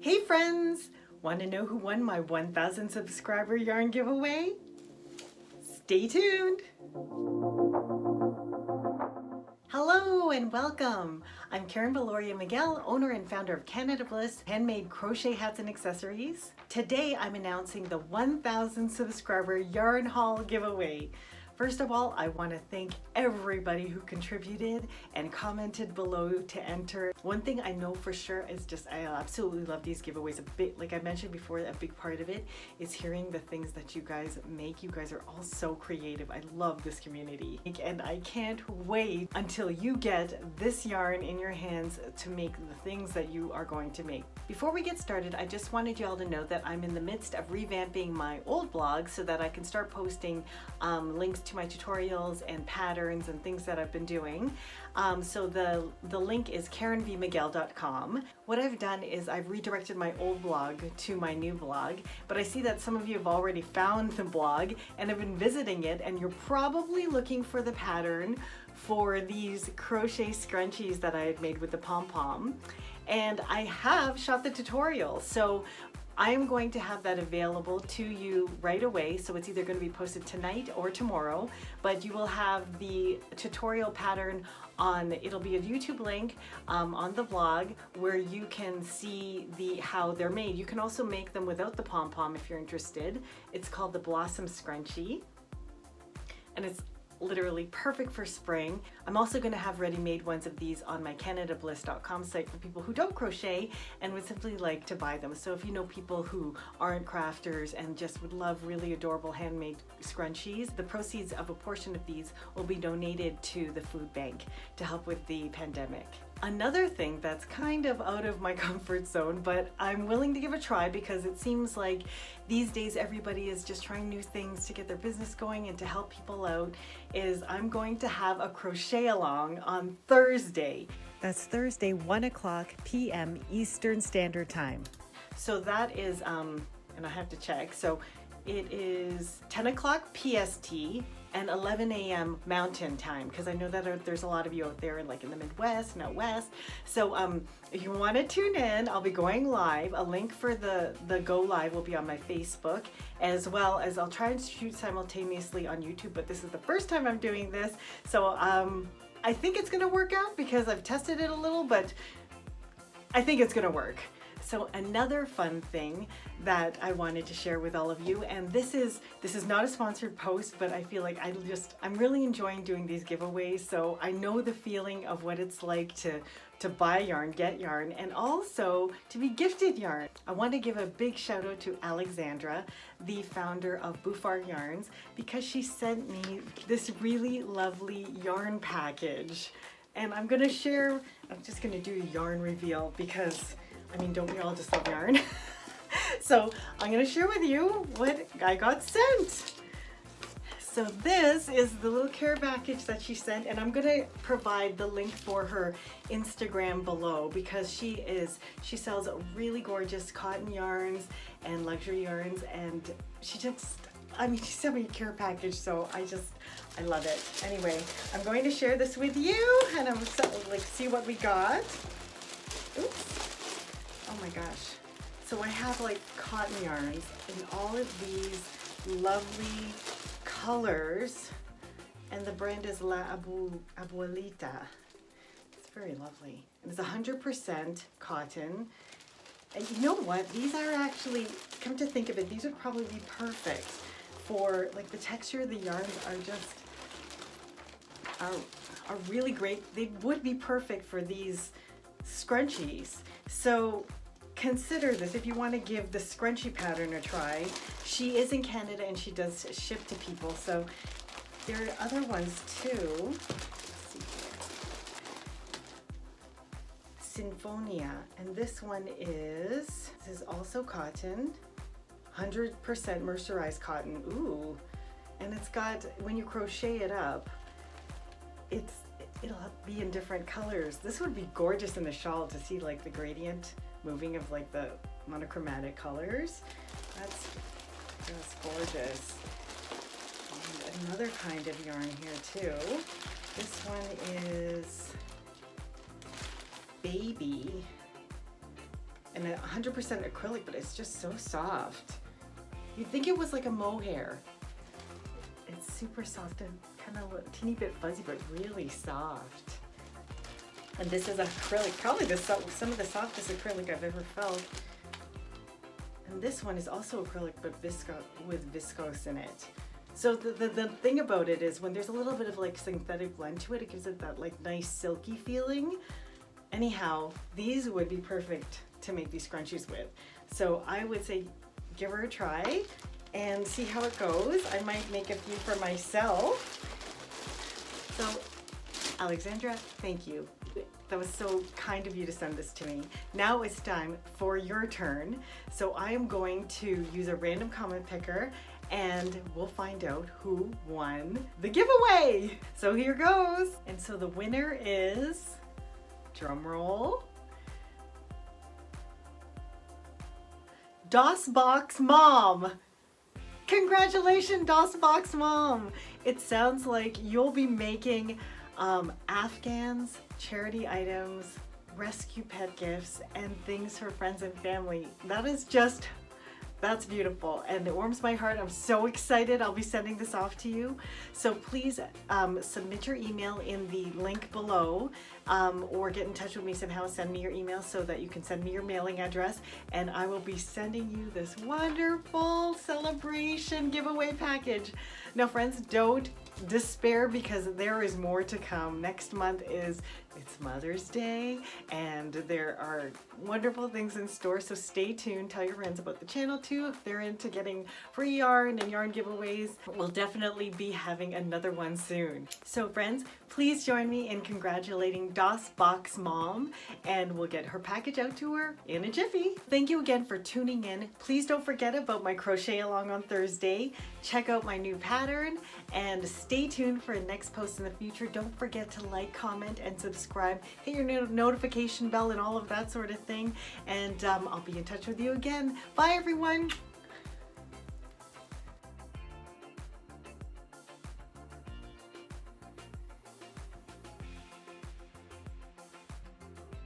Hey friends! Want to know who won my 1,000 subscriber yarn giveaway? Stay tuned! Hello and welcome! I'm Viloria-Miguel, owner and founder of Canada Bliss, handmade crochet hats and accessories. Today I'm announcing the 1,000 subscriber yarn haul giveaway. First of all, I want to thank everybody who contributed and commented below to enter. One thing I know for sure is just I absolutely love these giveaways. Like I mentioned before, a big part of it is hearing the things that you guys make. You guys are all so creative. I love this community. And I can't wait until you get this yarn in your hands to make the things that you are going to make. Before we get started, I just wanted you all to know that I'm in the midst of revamping my old blog so that I can start posting links to my tutorials and patterns and things that I've been doing. So the link is karenvmiguel.com. What I've done is I've redirected my old blog to my new blog, but I see that some of you have already found the blog and have been visiting it, and you're probably looking for the pattern for these crochet scrunchies that I had made with the pom-pom. And I have shot the tutorial. So I am going to have that available to you right away. So it's either going to be posted tonight or tomorrow, but you will have the tutorial pattern on, it'll be a YouTube link on the blog where you can see how they're made. You can also make them without the pom-pom if you're interested. It's called the Blossom Scrunchie, and it's literally perfect for spring. I'm also going to have ready-made ones of these on my canadabliss.com site for people who don't crochet and would simply like to buy them. So if you know people who aren't crafters and just would love really adorable handmade scrunchies, the proceeds of a portion of these will be donated to the food bank to help with the pandemic. Another thing that's kind of out of my comfort zone, but I'm willing to give a try because it seems like these days everybody is just trying new things to get their business going and to help people out, is I'm going to have a crochet along on Thursday. That's Thursday, 1:00 p.m. Eastern Standard Time. So that is, and I have to check, so it is 10 o'clock PST and 11 a.m. Mountain Time, because I know that there's a lot of you out there in the Midwest and out west. So if you want to tune in, I'll be going live. A link for the go live will be on my Facebook, as well as I'll try and shoot simultaneously on YouTube, but this is the first time I'm doing this. So I think it's going to work out because I've tested it a little, but I think it's going to work. So another fun thing that I wanted to share with all of you, and this is not a sponsored post, but I feel like I'm really enjoying doing these giveaways. So I know the feeling of what it's like to buy yarn, get yarn, and also to be gifted yarn. I want to give a big shout out to Alexandra, the founder of Bouffard Yarns, because she sent me this really lovely yarn package. And I'm going to share, I'm just going to do a yarn reveal because I mean, don't we all just love yarn? So I'm going to share with you what I got sent. So this is the little care package that she sent, and I'm going to provide the link for her Instagram below because she sells really gorgeous cotton yarns and luxury yarns, and she sent me a care package, so I love it. Anyway, I'm going to share this with you, and I'm excited to see what we got. Oops. Oh my gosh. So I have cotton yarns in all of these lovely colors, and the brand is La Abuelita. It's very lovely. And it's 100% cotton. And you know what? These are actually, come to think of it, these would probably be perfect for the texture of the yarns are really great. They would be perfect for these scrunchies. So consider this if you want to give the scrunchie pattern a try. She is in Canada and she does ship to people. So there are other ones too. Let's see here. Sinfonia, and this is also cotton, 100% mercerized cotton. Ooh, and it's got, when you crochet it up, it'll be in different colors. This would be gorgeous in the shawl to see the gradient moving of the monochromatic colors. That's just gorgeous. And another kind of yarn here too. This one is Baby, and 100% acrylic, but it's just so soft. You'd think it was like a mohair. It's super soft and kind of a teeny bit fuzzy, but really soft. And this is acrylic, probably some of the softest acrylic I've ever felt. And this one is also acrylic, but with viscose in it. So the thing about it is when there's a little bit of like synthetic blend to it, it gives it that like nice silky feeling. Anyhow, these would be perfect to make these scrunchies with. So I would say give her a try and see how it goes. I might make a few for myself. So Alexandra, thank you. That was so kind of you to send this to me. Now it's time for your turn. So I am going to use a random comment picker and we'll find out who won the giveaway. So here goes. And so the winner is, drum roll, DOSBox Mom. Congratulations, DOSBox Mom. It sounds like you'll be making Afghans, charity items, rescue pet gifts, and things for friends and family. That's beautiful, and it warms my heart. I'm so excited. I'll be sending this off to you. So please submit your email in the link below, or get in touch with me somehow. Send me your email so that you can send me your mailing address, and I will be sending you this wonderful celebration giveaway package. Now friends, don't despair because there is more to come. Next month it's Mother's Day and there are wonderful things in store, so stay tuned. Tell your friends about the channel too if they're into getting free yarn and yarn giveaways. We'll definitely be having another one soon. So friends, please join me in congratulating DOSBox Mom, and we'll get her package out to her in a jiffy. Thank you again for tuning in. Please don't forget about my Crochet Along on Thursday. Check out my new pattern and stay tuned for a next post in the future. Don't forget to like, comment, and subscribe. Hit your notification bell and all of that sort of thing. And I'll be in touch with you again. Bye everyone.